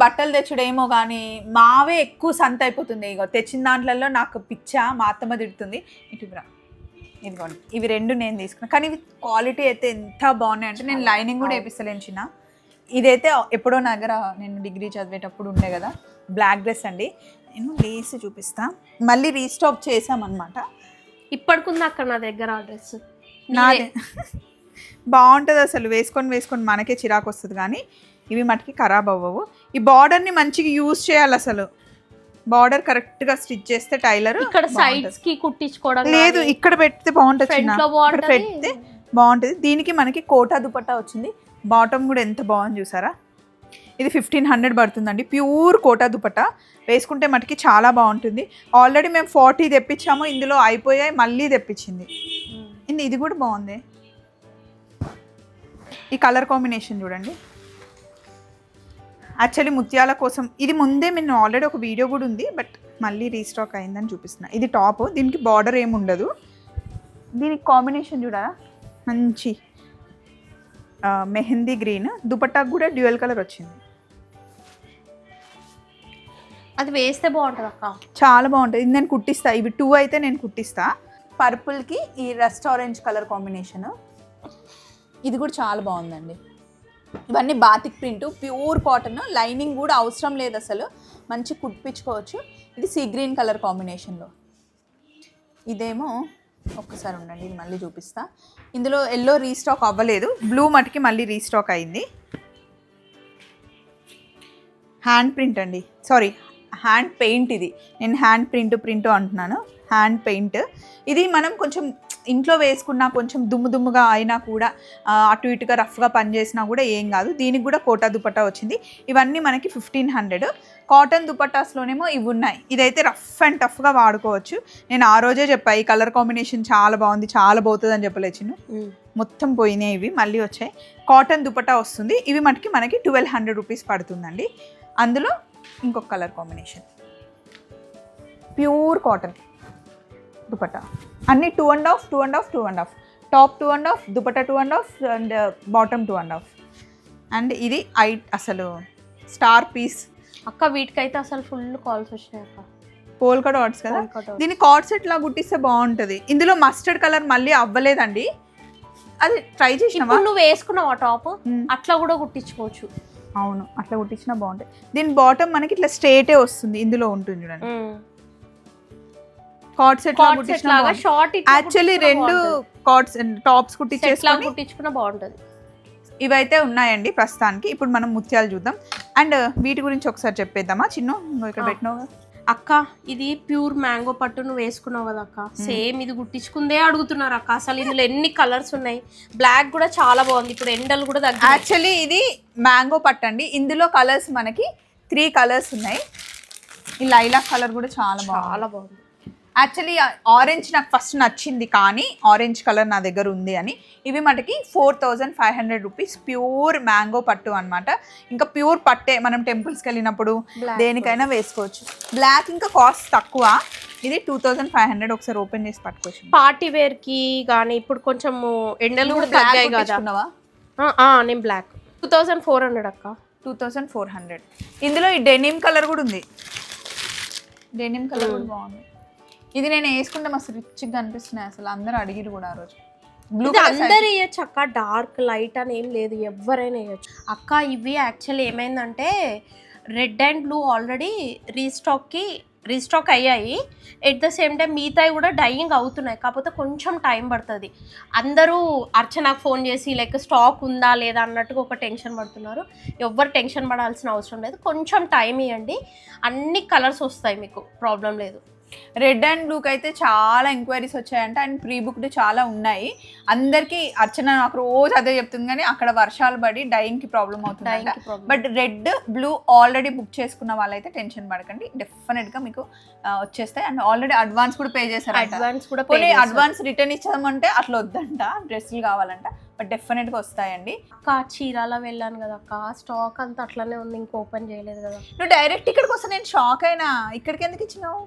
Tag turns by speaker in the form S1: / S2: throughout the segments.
S1: బట్టలు తెచ్చుడేమో కానీ మావే ఎక్కువ సంత అయిపోతుంది. ఇగో తెచ్చిన దాంట్లలో నాకు పిచ్చా, మా అత్తమ్మ తిడుతుంది. ఇటురా ఇదిగోండి, ఇవి 2 నేను తీసుకున్నాను. కానీ ఇవి క్వాలిటీ అయితే ఎంత బాగున్నాయి అంటే నేను లైనింగ్ కూడా వేపిస్తలేను చిన్న. ఇదైతే ఎప్పుడో నా దగ్గర నేను డిగ్రీ చదివేటప్పుడు ఉండే కదా, బ్లాక్ డ్రెస్ అండి. నేను లేసి చూపిస్తా, మళ్ళీ రీస్టాక్ చేసామన్నమాట.
S2: ఇప్పటికుంది అక్కడ నా దగ్గర ఆ డ్రెస్.
S1: నాదే బాగుంటుంది అసలు, వేసుకొని మనకే చిరాకు వస్తుంది. కానీ ఇవి మటుకి ఖరాబ్ అవ్వవు. ఈ బార్డర్ని మంచిగా యూజ్ చేయాలి అసలు. బార్డర్ కరెక్ట్గా స్టిచ్ చేస్తే టైలర్
S2: ఇక్కడ సైడ్స్ కి కుట్టించుకోవడం
S1: లేదు, ఇక్కడ పెడితే బాగుంటుంది, ఇక్కడ పెడితే బాగుంటుంది. దీనికి మనకి కోటా దుపట్టా వచ్చింది. బాటమ్ కూడా ఎంత బాగుంది చూసారా. ఇది 1500 పడుతుందండి. ప్యూర్ కోటా దుపట్టా వేసుకుంటే మటుకి చాలా బాగుంటుంది. ఆల్రెడీ మేము 40 తెప్పించాము, ఇందులో అయిపోయాయి, మళ్ళీ తెప్పించింది. ఇది కూడా బాగుంది. ఈ కలర్ కాంబినేషన్ చూడండి. యాక్చువల్లీ ముత్యాల కోసం ఇది ముందే నేను ఆల్రెడీ ఒక వీడియో కూడా ఉంది, బట్ మళ్ళీ రీస్టాక్ అయిందని చూపిస్తున్నా. ఇది టాప్, దీనికి బార్డర్ ఏమి ఉండదు. దీనికి కాంబినేషన్ చూడాలా, మంచి మెహందీ గ్రీన్. దుపట్టాకు కూడా డ్యూయల్ కలర్ వచ్చింది.
S2: అది వేస్తే బాగుంటుంది అక్క,
S1: చాలా బాగుంటుంది. ఇది నేను కుట్టిస్తా. ఇవి 2 అయితే నేను కుట్టిస్తా. పర్పుల్కి ఈ రస్ట్ ఆరెంజ్ కలర్ కాంబినేషన్, ఇది కూడా చాలా బాగుందండి. ఇవన్నీ batik print, pure cotton, lining కూడా అవసరం లేదు అసలు, మంచి కుట్టించుకోవచ్చు. ఇది సీ గ్రీన్ కలర్ కాంబినేషన్లో. ఇదేమో ఒక్కసారి ఉండండి, ఇది మళ్ళీ చూపిస్తా. ఇందులో ఎల్లో రీస్టాక్ అవ్వలేదు, బ్లూ మటుకి మళ్ళీ రీస్టాక్ అయింది. హ్యాండ్ ప్రింట్ అండి, సారీ హ్యాండ్ పెయింట్. ఇది నేను హ్యాండ్ ప్రింట్ అంటున్నాను, హ్యాండ్ పెయింట్. ఇది మనం కొంచెం ఇంట్లో వేసుకున్నా కొంచెం దుమ్ముగా అయినా కూడా, అటు ఇటుగా రఫ్గా పనిచేసినా కూడా ఏం కాదు. దీనికి కూడా కోటా దుపట్టా వచ్చింది. ఇవన్నీ మనకి 1500. కాటన్ దుపట్టాస్లోనేమో ఇవి ఉన్నాయి. ఇదైతే రఫ్ అండ్ టఫ్గా వాడుకోవచ్చు. నేను ఆ రోజే చెప్పా ఈ కలర్ కాంబినేషన్ చాలా బాగుంది, చాలా బాగుతుంది అని చెప్పలేచిను. మొత్తం పోయినాయి, ఇవి మళ్ళీ వచ్చాయి. కాటన్ దుపట్టా వస్తుంది. ఇవి మటుకి మనకి 1200 రూపీస్ పడుతుందండి. అందులో ఇంకొక colour combination, pure cotton dupatta. అన్ని 2.5 top 2.5, dupatta 2.5 and bottom 2.5. And ఇది అసలు స్టార్ పీస్
S2: అక్క. వీటికైతే అసలు ఫుల్ కాల్స్ వచ్చినాయి అక్క.
S1: పోల్కా డాట్స్ కదా, దీన్ని కార్డ్ సెట్ లా కుట్టిస్తే బాగుంటుంది. ఇందులో మస్టర్డ్ కలర్ మళ్ళీ అవ్వలేదండి, అది ట్రై చేసినావా?
S2: నువ్వు వేసుకున్నావా టాప్? అట్లా కూడా కుట్టించుకోవచ్చు.
S1: అవును, అట్లా కుట్టించినా బాగుంటుంది. దీని బాటమ్ మనకి ఇట్లా స్ట్రేటే వస్తుంది, ఇందులో ఉంటుంది చూడండి. కార్డ్ సెట్ లాగా
S2: షార్ట్.
S1: యాక్చువల్లీ 2 కార్డ్స్ టాప్స్ కుట్టించుకున్నా
S2: బాగుంటుంది.
S1: ఇవైతే ఉన్నాయండి ప్రస్తుతానికి. ఇప్పుడు మనం ముత్యాలు చూద్దాం. అండ్ వీటి గురించి ఒకసారి చెప్పేద్దామా చిన్ను? ఇక్కడ పెట్టినావు
S2: అక్క, ఇది ప్యూర్ మ్యాంగో పట్టు నువ్వు వేసుకున్నావు కదా అక్క, సేమ్ ఇది కుట్టించుకుందే అడుగుతున్నారు అక్క. అసలు ఇందులో ఎన్ని కలర్స్ ఉన్నాయి. బ్లాక్ కూడా చాలా బాగుంది, ఇప్పుడు ఎండలు కూడా తగ్గి.
S1: యాక్చువల్లీ ఇది మ్యాంగో పట్టు అండి. ఇందులో కలర్స్ మనకి 3 కలర్స్ ఉన్నాయి. ఈ లైలాక్ కలర్ కూడా చాలా బాగుంది. యాక్చువల్లీ ఆరెంజ్ నాకు ఫస్ట్ నచ్చింది, కానీ ఆరెంజ్ కలర్ నా దగ్గర ఉంది అని. ఇవి మనకి 4500 రూపీస్, ప్యూర్ మ్యాంగో పట్టు అనమాట. ఇంకా ప్యూర్ పట్టే, మనం టెంపుల్స్కి వెళ్ళినప్పుడు దేనికైనా వేసుకోవచ్చు. బ్లాక్ ఇంకా కాస్ట్ తక్కువ. ఇది 2500. ఒకసారి ఓపెన్ చేసి పట్టుకోవచ్చు.
S2: పార్టీ వేర్కి కానీ ఇప్పుడు కొంచెం ఎండలు కూడా తగ్గాయి కదా. నేను బ్లాక్ 2400 అక్క.
S1: 2400. ఇందులో ఈ డెనిమ్ కలర్ కూడా ఉంది. డెనిమ్ కలర్ కూడా బాగుంది. ఇది నేను వేసుకుంటే మస్తు రిచ్గా అనిపిస్తున్నాయి. అసలు అందరూ అడిగిరు కూడా ఆ రోజు.
S2: బ్లూ అందరు వేయచ్చు అక్క, డార్క్ లైట్ అని ఏం లేదు, ఎవరైనా వేయచ్చు అక్క. ఇవి యాక్చువల్లీ ఏమైందంటే red and blue already restock అయ్యాయి. ఎట్ ద సేమ్ టైం మిగతాయి కూడా డైయింగ్ అవుతున్నాయి, కాకపోతే కొంచెం టైం పడుతుంది. అందరూ అర్చనకు ఫోన్ చేసి లైక్ స్టాక్ ఉందా లేదా అన్నట్టుగా ఒక టెన్షన్ పడుతున్నారు. ఎవ్వరు టెన్షన్ పడాల్సిన అవసరం లేదు, కొంచెం టైం ఇవ్వండి, అన్ని కలర్స్ వస్తాయి, మీకు ప్రాబ్లం లేదు.
S1: రెడ్ అండ్ బ్లూకి అయితే చాలా ఎంక్వైరీస్ వచ్చాయంట. అండ్ ప్రీ బుక్డ్ చాలా ఉన్నాయి. అందరికీ అర్చన నాకు రోజు అదే చెప్తుంది, కానీ అక్కడ వర్షాలు పడి డైయింగ్కి ప్రాబ్లం అవుతుంది. But red blue already book చేసుకున్న వాళ్ళైతే టెన్షన్ పడకండి, డెఫినెట్గా మీకు వచ్చేస్తాయి. అండ్ ఆల్రెడీ అడ్వాన్స్ కూడా పే చేశారు. అడ్వాన్స్ రిటర్న్ ఇచ్చామంటే అట్లా వద్దంట, డ్రెస్సులు కావాలంట. బట్ డెఫినెట్గా వస్తాయండి.
S2: అక్క చీరాల వెళ్ళాను కదా అక్క, స్టాక్ అంతా అట్లనే ఉంది, ఇంకా ఓపెన్ చేయలేదు కదా.
S1: నువ్వు డైరెక్ట్ ఇక్కడికి వస్తే నేను షాక్ అయినా. ఇక్కడికి ఎందుకు ఇచ్చినావు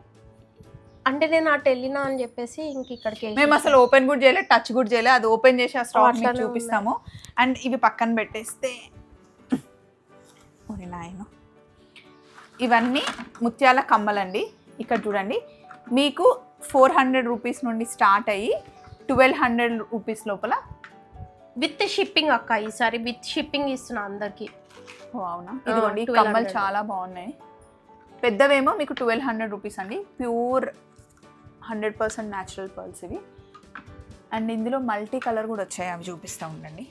S2: అంటే నేను అటు వెళ్ళినా అని చెప్పేసి ఇంక ఇక్కడికి.
S1: మేము అసలు ఓపెన్ కూడా చేయలేదు, టచ్ కూడా చేయలేదు. అది ఓపెన్ చేసి ఆ స్టాక్ చూపిస్తాము. అండ్ ఇవి పక్కన పెట్టేస్తే నాయన ఇవన్నీ ముత్యాల కమ్మలండి. ఇక్కడ చూడండి, మీకు 400 రూపీస్ నుండి స్టార్ట్ అయ్యి 1200 రూపీస్ లోపల
S2: విత్ షిప్పింగ్ అక్క. ఈసారి విత్ షిప్పింగ్ ఇస్తున్నా అందరికి.
S1: అవునా, ఇదిగోండి కమ్మలు చాలా బాగున్నాయి. పెద్దవేమో మీకు 1200 రూపీస్ అండి. ప్యూర్ 100% న్యాచురల్ పర్ల్స్ ఇవి. అండ్ ఇందులో మల్టీ కలర్ కూడా వచ్చాయి, అవి చూపిస్తూ ఉండండి.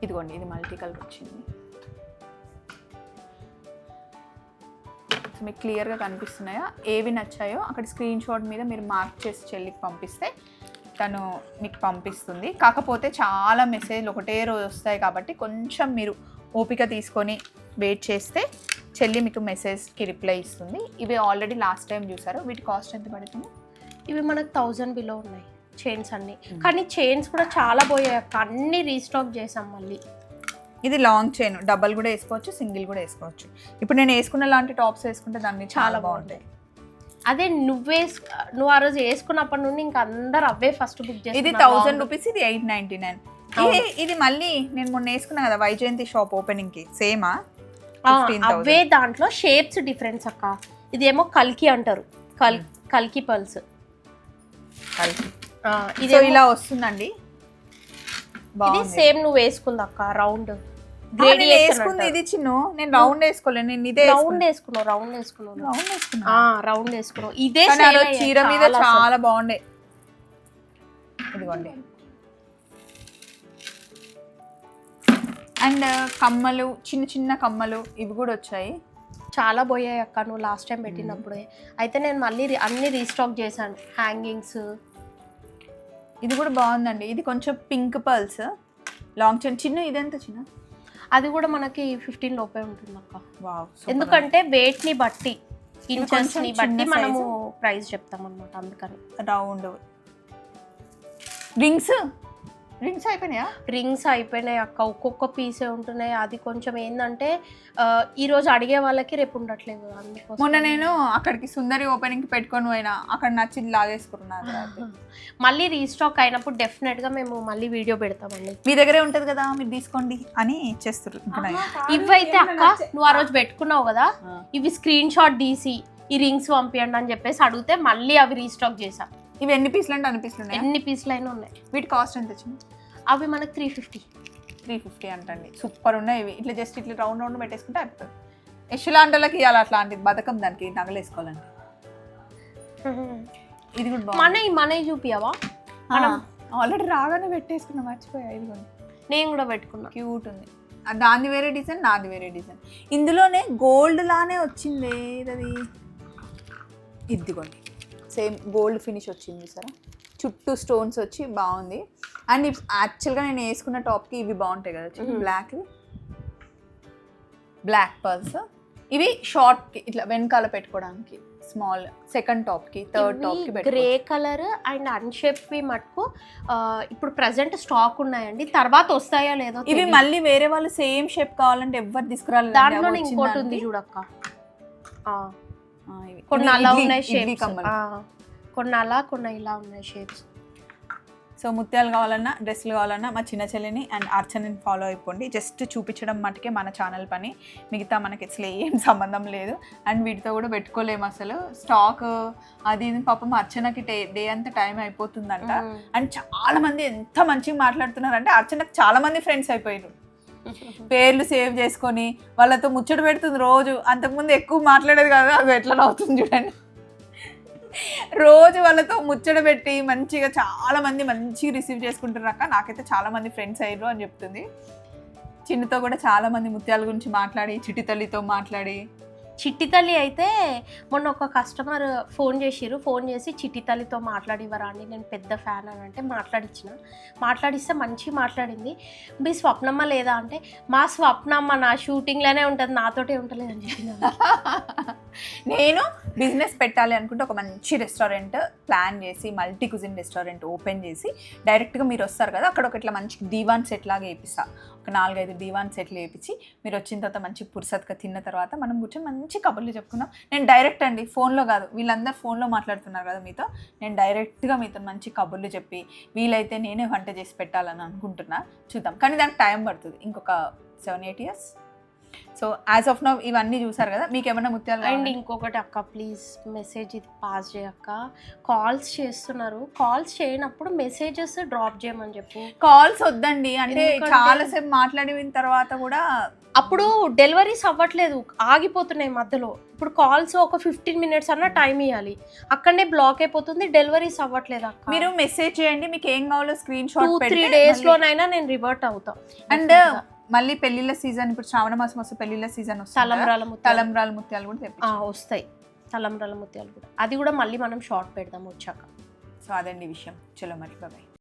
S1: ఇదిగోండి, ఇది మల్టీ కలర్ వచ్చింది. సో మీకు క్లియర్గా కనిపిస్తున్నాయా? ఏవి నచ్చాయో అక్కడ స్క్రీన్ షాట్ మీద మీరు మార్క్ చేసి చెల్లికి పంపిస్తే తను మీకు పంపిస్తుంది. కాకపోతే చాలా మెసేజ్లు ఒకటే రోజు వస్తాయి కాబట్టి కొంచెం మీరు ఓపిక తీసుకొని వెయిట్ చేస్తే చెల్లి మీకు మెసేజ్కి రిప్లై ఇస్తుంది. ఇవి ఆల్రెడీ లాస్ట్ టైం చూసారు. వీటి కాస్ట్ ఎంత పడుతుంది?
S2: ఇవి మనకు 1000 బిలో ఉన్నాయి చైన్స్ అన్నీ. కానీ చైన్స్ కూడా చాలా పోయాయి అక్క, అన్నీ రీస్టాక్ చేసాం మళ్ళీ.
S1: ఇది లాంగ్ చైన్, డబల్ కూడా వేసుకోవచ్చు, సింగిల్ కూడా వేసుకోవచ్చు. ఇప్పుడు నేను వేసుకున్న లాంటి టాప్స్ వేసుకుంటే దాన్ని చాలా బాగుంటాయి.
S2: అదే నువ్వు ఆ రోజు వేసుకున్నప్పటి నుండి ఇంకా అందరు అవే ఫస్ట్ బుక్ చేసి.
S1: ఇది 1000 రూపీస్, ఇది 899. ఇది మళ్ళీ నేను మొన్న వేసుకున్నా కదా వైజయంతి షాప్ ఓపెనింగ్ కి, సేమా?
S2: అవే దాంట్లో షేప్స్ డిఫరెన్స్ అక్క. ఇదేమో కల్కి అంటారు, కల్కి పల్స్.
S1: ఇది ఇలా వస్తుందండి.
S2: ఇది సేమ్ నువ్వు వేసుకుంది అక్క, రౌండ్
S1: వేసుకుంది. ఇది చిన్న, నేను రౌండ్ వేసుకోలేదు, నేను ఇదే
S2: రౌండ్ వేసుకున్నావు. ఇదే
S1: చీర మీద చాలా బాగుండే. ఇదిగోండి. అండ్ కమ్మలు, చిన్న చిన్న కమ్మలు ఇవి కూడా వచ్చాయి.
S2: చాలా పోయాయి అక్క నువ్వు లాస్ట్ టైం పెట్టినప్పుడే. అయితే నేను మళ్ళీ అన్ని రీస్టాక్ చేశాను. హ్యాంగింగ్స్
S1: ఇది కూడా బాగుందండి. ఇది కొంచెం పింక్ పర్ల్స్ లాంగ్ చైన్, చిన్న. ఇదెంత చిన్న?
S2: అది కూడా మనకి 15 లోపే ఉంటుంది అక్క.
S1: వావ్.
S2: ఎందుకంటే వెయిట్ ని బట్టి, ఇంచెస్ ని బట్టి మనము ప్రైస్ చెప్తాం అన్నమాట. అందుకని
S1: రౌండ్ రింగ్స్ అయిపోయినాయా?
S2: రింగ్స్ అయిపోయినాయి అక్క, ఒక్కొక్క పీసే ఉంటున్నాయి. అది కొంచెం ఏంటంటే ఈ రోజు అడిగే వాళ్ళకి రేపు ఉండట్లేదు. అందుకోసం
S1: మొన్న నేను అక్కడికి సుందరి ఓపెనింగ్ కి పెట్టుకొని పోయినా, అక్కడ నచ్చింది లాగేసుకున్నాను.
S2: మళ్ళీ రీస్టాక్ అయినప్పుడు డెఫినెట్ గా మేము మళ్ళీ వీడియో పెడతామండి.
S1: మీ దగ్గరే ఉంటది కదా, మీరు తీసుకోండి అని ఇచ్చేస్తారు.
S2: ఇవైతే అక్క నువ్వు ఆ రోజు పెట్టుకున్నావు కదా, ఇవి స్క్రీన్ షాట్ తీసి ఈ రింగ్స్ పంపియండి అని చెప్పేసి అడిగితే మళ్ళీ అవి రీస్టాక్ చేసా.
S1: ఇవి ఎన్ని పీసులు అంటే అన్ని పీసులు ఉన్నాయి?
S2: ఎన్ని పీసులు అయినా ఉన్నాయి.
S1: వీటి కాస్ట్ ఎంత వచ్చింది?
S2: అవి మనకు 350
S1: అంటండి. సూపర్ ఉన్నాయి ఇవి. ఇట్లా జస్ట్ ఇట్లా రౌండ్ పెట్టేసుకుంటే అయిపోతుంది. యశ్లాంటలకి ఇవ్వాలి అట్లాంటిది, బతకం దానికి నగలేసుకోవాలండి. ఇది కూడా
S2: మన చూపియావా?
S1: ఆల్రెడీ రాగానే పెట్టేసుకున్నా, మర్చిపోయా. ఇది కూడా
S2: నేను కూడా పెట్టుకున్నా,
S1: క్యూట్ ఉంది. దాని వేరే డిజైన్, నాది వేరే డిజైన్. ఇందులోనే గోల్డ్ లానే వచ్చింది. అది ఇదిగోండి, సేమ్ గోల్డ్ ఫినిష్ వచ్చింది సరే, చుట్టూ స్టోన్స్ వచ్చి బాగుంది. అండ్ యాక్చువల్గా నేను వేసుకున్న టాప్కి ఇవి బాగుంటాయి కదా, బ్లాక్ పర్ల్స్. ఇవి షార్ట్కి ఇట్లా వెనకాల పెట్టుకోవడానికి, స్మాల్ సెకండ్ టాప్కి, థర్డ్ టాప్కి.
S2: గ్రే కలర్ అండ్ అన్షేప్వి మటుకు ఇప్పుడు ప్రెసెంట్ స్టాక్ ఉన్నాయండి, తర్వాత వస్తాయో లేదో.
S1: ఇవి మళ్ళీ వేరే వాళ్ళు సేమ్ షేప్ కావాలంటే ఎవరు తీసుకురాలి.
S2: దాంట్లో ఇంకోటి ఉంది చూడక్క, కొన్ని అలా ఉన్నాయి షేప్స్, కొన్ని అలా కొన్ని ఇలా ఉన్నాయి షేప్స్.
S1: సో ముత్యాలు కావాలన్నా, డ్రెస్సులు కావాలన్నా మా చిన్న చెల్లిని అండ్ అర్చనని ఫాలో అయిపోండి. జస్ట్ చూపించడం మటుకే మన ఛానల్ పని, మిగతా మనకి అసలు ఏం సంబంధం లేదు. అండ్ వీటితో కూడా పెట్టుకోలేము అసలు, స్టాక్ అది పాపం అర్చనకి డే అంతా టైం అయిపోతుందంట. అండ్ చాలా మంది ఎంత మంచిగా మాట్లాడుతున్నారంటే, అర్చనకు చాలా మంది ఫ్రెండ్స్ అయిపోయారు. పేర్లు సేవ్ చేసుకొని వాళ్ళతో ముచ్చట పెడుతుంది రోజు. అంతకుముందు ఎక్కువ మాట్లాడేది కదా, అది ఎట్లా అవుతుంది చూడండి. రోజు వాళ్ళతో ముచ్చట పెట్టి మంచిగా చాలా మంది మంచిగా రిసీవ్ చేసుకుంటున్నారు అక్క. నాకైతే చాలా మంది ఫ్రెండ్స్ అయ్యారు అని చెప్తుంది. చిన్నతో కూడా చాలా మంది ముత్యాల గురించి మాట్లాడి, చిట్టి తల్లితో మాట్లాడి.
S2: చిట్టి తల్లి అయితే మొన్న ఒక కస్టమర్ ఫోన్ చేసి చిట్టి తల్లితో మాట్లాడివరా అండి, నేను పెద్ద ఫ్యాన్ అని అంటే మాట్లాడిస్తే మంచిగా మాట్లాడింది. మీ స్వప్నమ్మ లేదా అంటే, మా స్వప్నమ్మ నా షూటింగ్లోనే ఉంటుంది, నాతోటే ఉంటలేదు అని చెప్పిన.
S1: నేను బిజినెస్ పెట్టాలి అనుకుంటే ఒక మంచి రెస్టారెంట్ ప్లాన్ చేసి, మల్టీ కుజిన్ రెస్టారెంట్ ఓపెన్ చేసి, డైరెక్ట్గా మీరు వస్తారు కదా, అక్కడ ఒక ఇట్లా మంచి దీవాన్ సెట్ లాగా వేపిస్తా. ఒక 4-5 దీవాన్ సెట్లు వేపించి మీరు వచ్చిన తర్వాత మంచి పుర్సత్గా తిన్న తర్వాత మనం కూర్చొని మంచి కబుర్లు చెప్పుకున్నాం. నేను డైరెక్ట్ అండి, ఫోన్లో కాదు, వీళ్ళందరూ ఫోన్లో మాట్లాడుతున్నారు కదా మీతో, నేను డైరెక్ట్గా మీతో మంచి కబుర్లు చెప్పి వీలైతే నేనే వంట చేసి పెట్టాలని అనుకుంటున్నా. చూద్దాం, కానీ దానికి టైం పడుతుంది, ఇంకొక 7-8 years. So as of now ఇవన్నీ చూసారు కదా, మీకు ఏమైనా ముత్యాలు
S2: అండ్
S1: కావాలంటే
S2: ఇంకొకటి అక్క, ప్లీజ్ మెసేజ్ ఇది పాస్ చేయక్క. కాల్స్ చేస్తున్నారు, కాల్స్ చేయనప్పుడు మెసేజెస్ డ్రాప్ చేయమని చెప్పు.
S1: కాల్స్ వద్దండి, అంటే
S2: ఎందుకంటే-
S1: చాలాసేపు మాట్లాడిన తర్వాత కూడా
S2: అప్పుడు డెలివరీస్ అవ్వట్లేదు, ఆగిపోతున్నాయి మధ్యలో. ఇప్పుడు కాల్స్ ఒక 15 minutes అన్న టైం ఇవ్వాలి, అక్కడనే బ్లాక్ అయిపోతుంది, డెలివరీస్ అవ్వట్లేదు అక్క.
S1: మీరు మెసేజ్ చేయండి, మీకు ఏం కావాలో స్క్రీన్
S2: 2-3
S1: షాట్
S2: days లోనైనా నేను రివర్ట్ అవుతా.
S1: అండ్ మళ్ళీ పెళ్లిళ్ళ సీజన్, ఇప్పుడు శ్రావణ మాసం వస్తే పెళ్లిళ్ళ సీజన్ వస్తుంది,
S2: తలంబ్రాల ముత్యాలు
S1: తలంబ్రాల ముత్యాలు కూడా తెప్పించండి.
S2: వస్తాయి, తలంబ్రాల ముత్యాలు కూడా. అది కూడా మళ్ళీ మనం షార్ట్ పెడదాం వచ్చాక.
S1: సో అదండి విషయం. చలో మరి బాయ్.